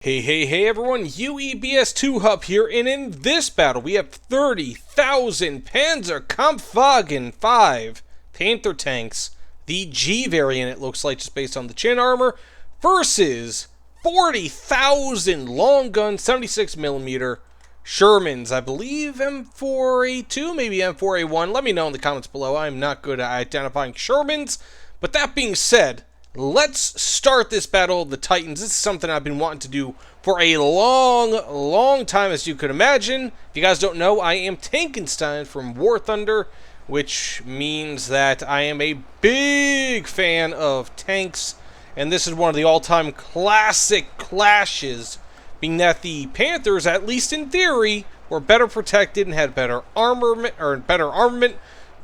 Hey everyone, Uebs2 Hub here, and in this battle we have 30,000 Panzer Kampfwagen 5 Panther tanks, the G variant it looks like just based on the chin armor, versus 40,000 long gun 76mm Shermans, I believe M4A2, maybe M4A1, let me know in the comments below. I'm not good at identifying Shermans, but that being said, let's start this Battle of the Titans. This is something I've been wanting to do for a long time, as you could imagine. If you guys don't know, I am Tankenstein from War Thunder, which means that I am a big fan of tanks, and this is one of the all-time classic clashes, being that the Panthers, at least in theory, were better protected and had better armament,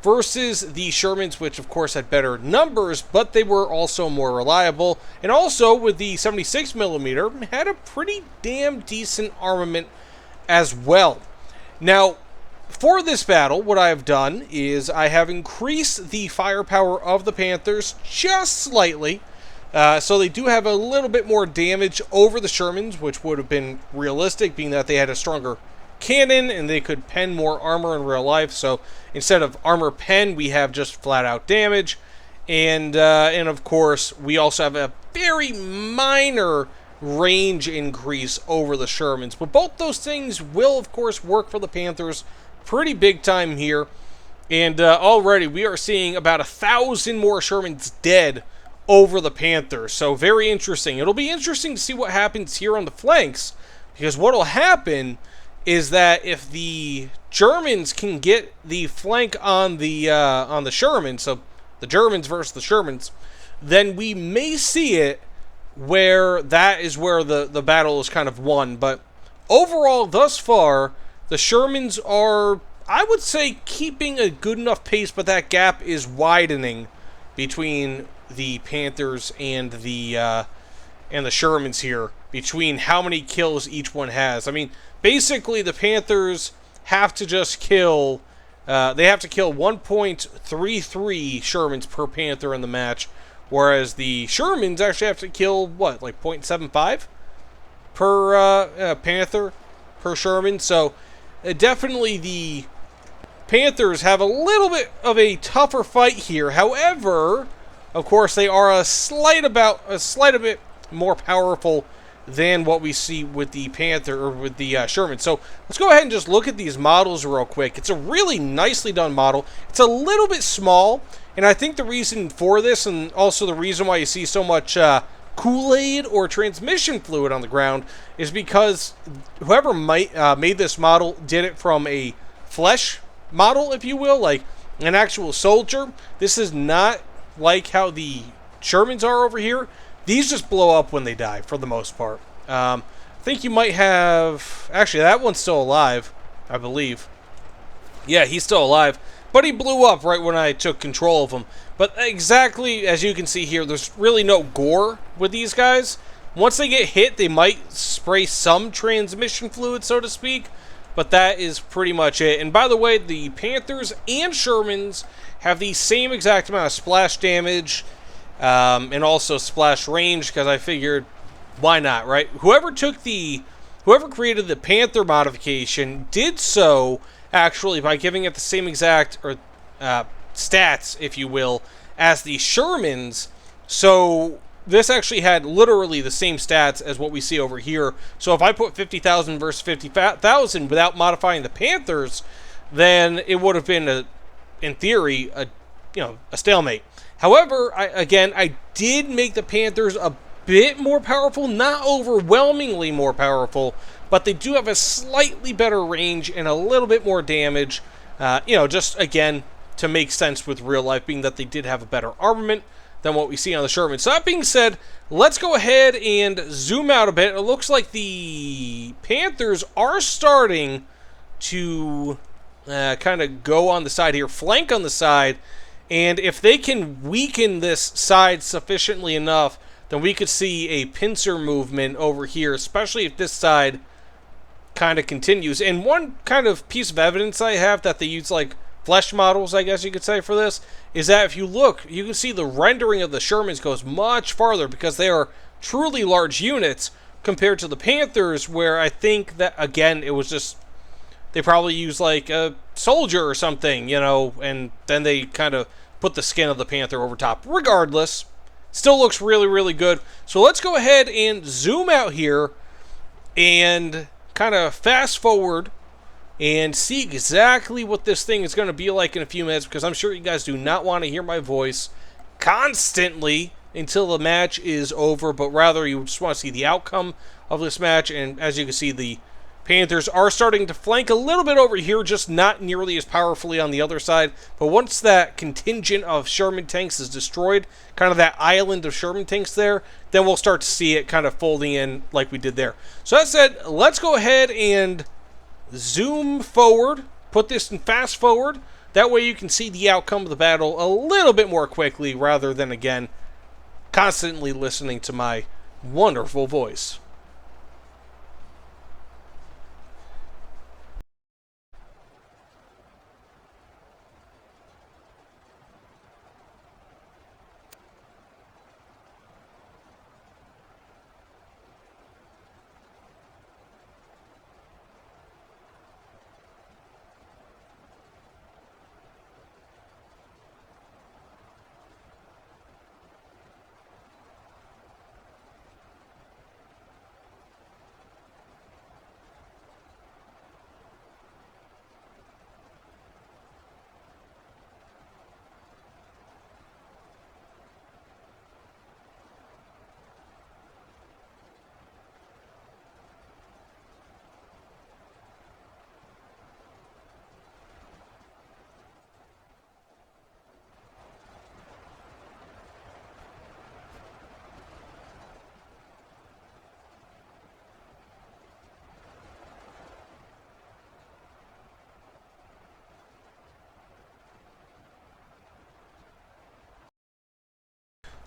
versus the Shermans, which of course had better numbers, but they were also more reliable. And also, with the 76mm, had a pretty damn decent armament as well. Now, for this battle, what I have done is I have increased the firepower of the Panthers just slightly. So they do have a little bit more damage over the Shermans, which would have been realistic, being that they had a stronger cannon and they could pen more armor in real life. So instead of armor pen, we have just flat out damage, and of course we also have a very minor range increase over the Shermans. But both those things will of course work for the Panthers pretty big time here, and already we are seeing about 1,000 more Shermans dead over the Panthers. So very interesting. It'll be interesting to see what happens here on the flanks, because what will happen is that if the Germans can get the flank on the Sherman, so the Germans versus the Shermans, then we may see it where that is where the battle is kind of won. But overall, thus far, the Shermans are, I would say, keeping a good enough pace, but that gap is widening between the Panthers and the Shermans here, between how many kills each one has. I mean, basically the Panthers have to just kill, they have to kill 1.33 Shermans per Panther in the match, whereas the Shermans actually have to kill, what, like 0.75 per Panther per Sherman. So definitely the Panthers have a little bit of a tougher fight here. However, of course, they are a slight bit more powerful than what we see with the Panther, or with the Sherman. So let's go ahead and just look at these models real quick. It's a really nicely done model. It's a little bit small, and I think the reason for this, and also the reason why you see so much Kool-Aid or transmission fluid on the ground, is because whoever made this model did it from a flesh model, if you will, like an actual soldier. This is not like how the Shermans are over here. These just blow up when they die, for the most part. I think you might have... Actually, that one's still alive, I believe. Yeah, he's still alive. But he blew up right when I took control of him. But exactly as you can see here, there's really no gore with these guys. Once they get hit, they might spray some transmission fluid, so to speak. But that is pretty much it. And by the way, the Panthers and Shermans have the same exact amount of splash damage, and also splash range, because I figured, why not, right? Whoever created the Panther modification did so actually by giving it the same exact stats, if you will, as the Shermans. So this actually had literally the same stats as what we see over here. So if I put 50,000 versus 50,000 without modifying the Panthers, then it would have been in theory a stalemate. However, I did make the Panthers a bit more powerful, not overwhelmingly more powerful, but they do have a slightly better range and a little bit more damage, just again to make sense with real life, being that they did have a better armament than what we see on the Sherman. So that being said, let's go ahead and zoom out a bit. It looks like the Panthers are starting to kind of go on the side here, flank on the side. And if they can weaken this side sufficiently enough, then we could see a pincer movement over here, especially if this side kind of continues. And one kind of piece of evidence I have that they use like flesh models, I guess you could say, for this, is that if you look, you can see the rendering of the Shermans goes much farther because they are truly large units. compared to the Panthers, where I think that, again, it was just, they probably used like a soldier or something, you know, and then they kind of put the skin of the Panther over top. Regardless, still looks really, really good. So let's go ahead and zoom out here and kind of fast forward and see exactly what this thing is going to be like in a few minutes, because I'm sure you guys do not want to hear my voice constantly until the match is over, but rather you just want to see the outcome of this match. And as you can see, the Panthers are starting to flank a little bit over here, just not nearly as powerfully on the other side. But once that contingent of Sherman tanks is destroyed, kind of that island of Sherman tanks there, then we'll start to see it kind of folding in like we did there. So that said, let's go ahead and zoom forward, put this in fast forward. That way you can see the outcome of the battle a little bit more quickly, rather than, again, constantly listening to my wonderful voice.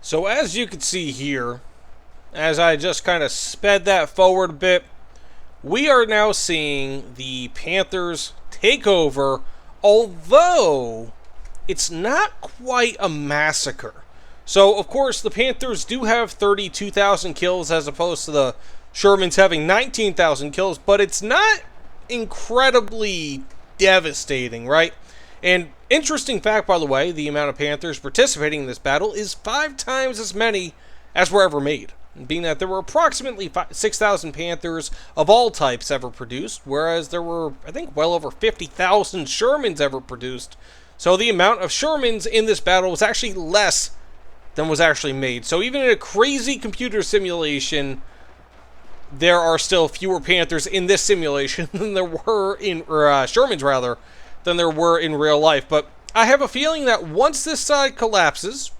So as you can see here, as I just kind of sped that forward a bit, we are now seeing the Panthers take over, although it's not quite a massacre. So, of course, the Panthers do have 32,000 kills as opposed to the Shermans having 19,000 kills, but it's not incredibly devastating, right? And interesting fact, by the way, the amount of Panthers participating in this battle is 5 times as many as were ever made, being that there were approximately 6,000 Panthers of all types ever produced, whereas there were, I think, well over 50,000 Shermans ever produced. So the amount of Shermans in this battle was actually less than was actually made. So even in a crazy computer simulation, there are still fewer Panthers in this simulation than there were in, Shermans rather, than there were in real life. But I have a feeling that once this side collapses,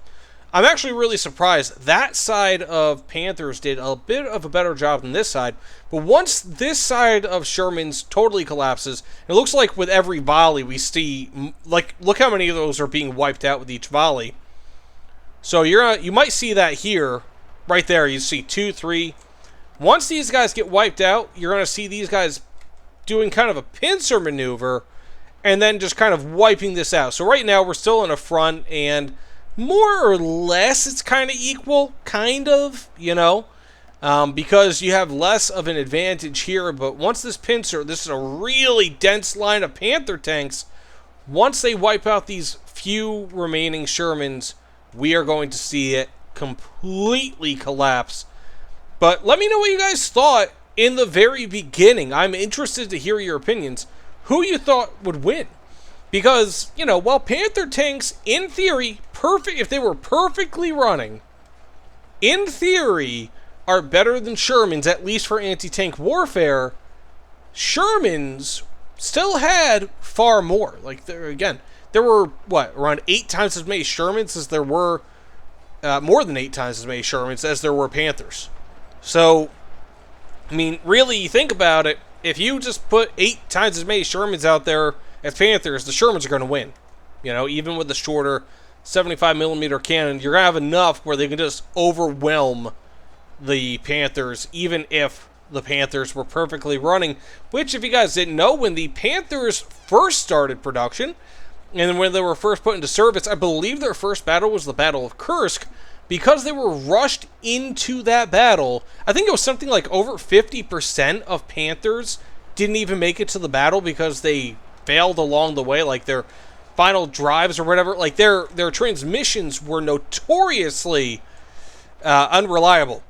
I'm actually really surprised. That side of Panthers did a bit of a better job than this side. But once this side of Sherman's totally collapses, it looks like with every volley we see, like, look how many of those are being wiped out with each volley. So you might see that here, right there. You see 2, 3. Once these guys get wiped out, you're going to see these guys doing kind of a pincer maneuver and then just kind of wiping this out. So right now we're still in a front, and more or less it's kind of equal, kind of, you know, because you have less of an advantage here. But once this pincer, this is a really dense line of Panther tanks, once they wipe out these few remaining Shermans, we are going to see it completely collapse. But let me know what you guys thought in the very beginning. I'm interested to hear your opinions. Who you thought would win? Because, you know, while Panther tanks, in theory, if they were perfectly running, in theory, are better than Shermans, at least for anti-tank warfare, Shermans still had far more. Like, there were, what, around 8 times as many Shermans as there were, more than 8 times as many Shermans as there were Panthers. So, I mean, really, you think about it, if you just put 8 times as many Shermans out there as Panthers, the Shermans are going to win. You know, even with the shorter 75mm cannon, you're going to have enough where they can just overwhelm the Panthers, even if the Panthers were perfectly running. Which, if you guys didn't know, when the Panthers first started production, and when they were first put into service, I believe their first battle was the Battle of Kursk, because they were rushed into that battle, I think it was something like over 50% of Panthers didn't even make it to the battle because they failed along the way, like their final drives or whatever. Like their transmissions were notoriously unreliable,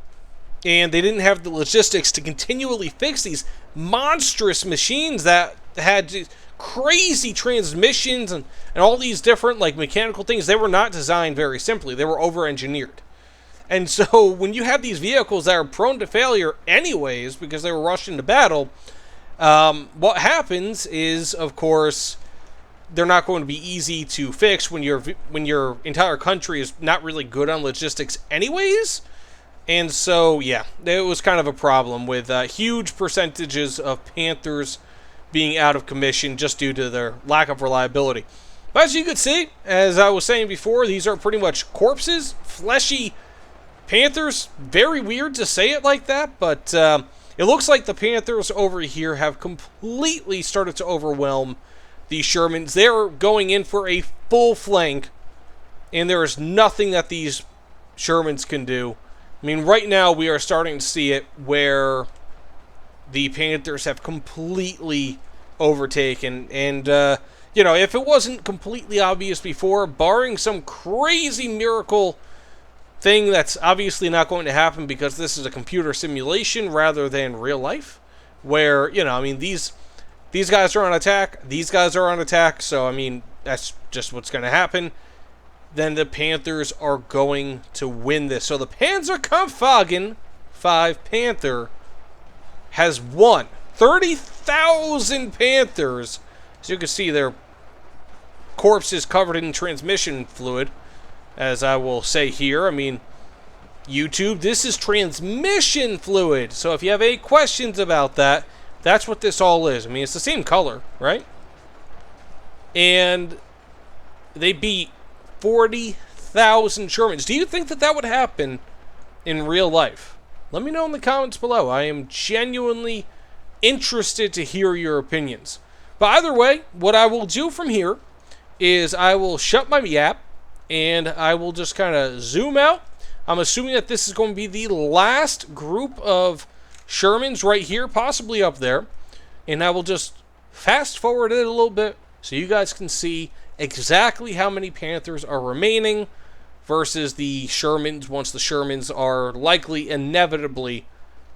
and they didn't have the logistics to continually fix these monstrous machines that had crazy transmissions and all these different like mechanical things. They were not designed very simply. They were over-engineered. And so when you have these vehicles that are prone to failure anyways because they were rushed into battle, what happens is, of course, they're not going to be easy to fix when your entire country is not really good on logistics anyways. And so, yeah, it was kind of a problem with huge percentages of Panthers being out of commission just due to their lack of reliability. But as you can see, as I was saying before, these are pretty much corpses, fleshy Panthers. Very weird to say it like that, but it looks like the Panthers over here have completely started to overwhelm the Shermans. They're going in for a full flank, and there is nothing that these Shermans can do. I mean, right now we are starting to see it where the Panthers have completely overtaken. And, you know, if it wasn't completely obvious before, barring some crazy miracle thing that's obviously not going to happen because this is a computer simulation rather than real life, where, you know, I mean, these guys are on attack, these guys are on attack, so, I mean, that's just what's going to happen. Then the Panthers are going to win this. So the Panzerkampfwagen 5 Panther has won. 30,000 Panthers. As you can see, their corpses covered in transmission fluid, as I will say here. I mean, YouTube, this is transmission fluid. So if you have any questions about that, that's what this all is. I mean, it's the same color, right? And they beat 40,000 Shermans. Do you think that that would happen in real life? Let me know in the comments below. I am genuinely interested to hear your opinions. But either way, what I will do from here is I will shut my app and I will just kind of zoom out. I'm assuming that this is going to be the last group of Shermans right here, possibly up there. And I will just fast forward it a little bit so you guys can see exactly how many Panthers are remaining versus the Shermans once the Shermans are likely inevitably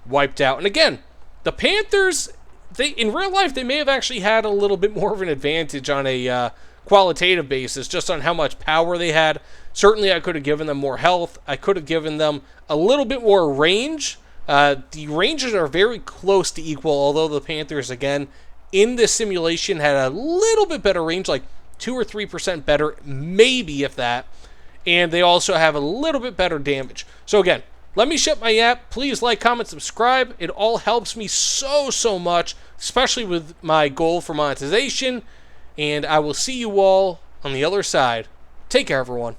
wiped out. And again, the Panthers, in real life, they may have actually had a little bit more of an advantage on a qualitative basis, just on how much power they had. Certainly, I could have given them more health. I could have given them a little bit more range. The ranges are very close to equal, although the Panthers, again, in this simulation had a little bit better range, like 2 or 3% better, maybe if that. And they also have a little bit better damage. So again, let me shut my app. Please like, comment, subscribe. It all helps me so much, especially with my goal for monetization. And I will see you all on the other side. Take care, everyone.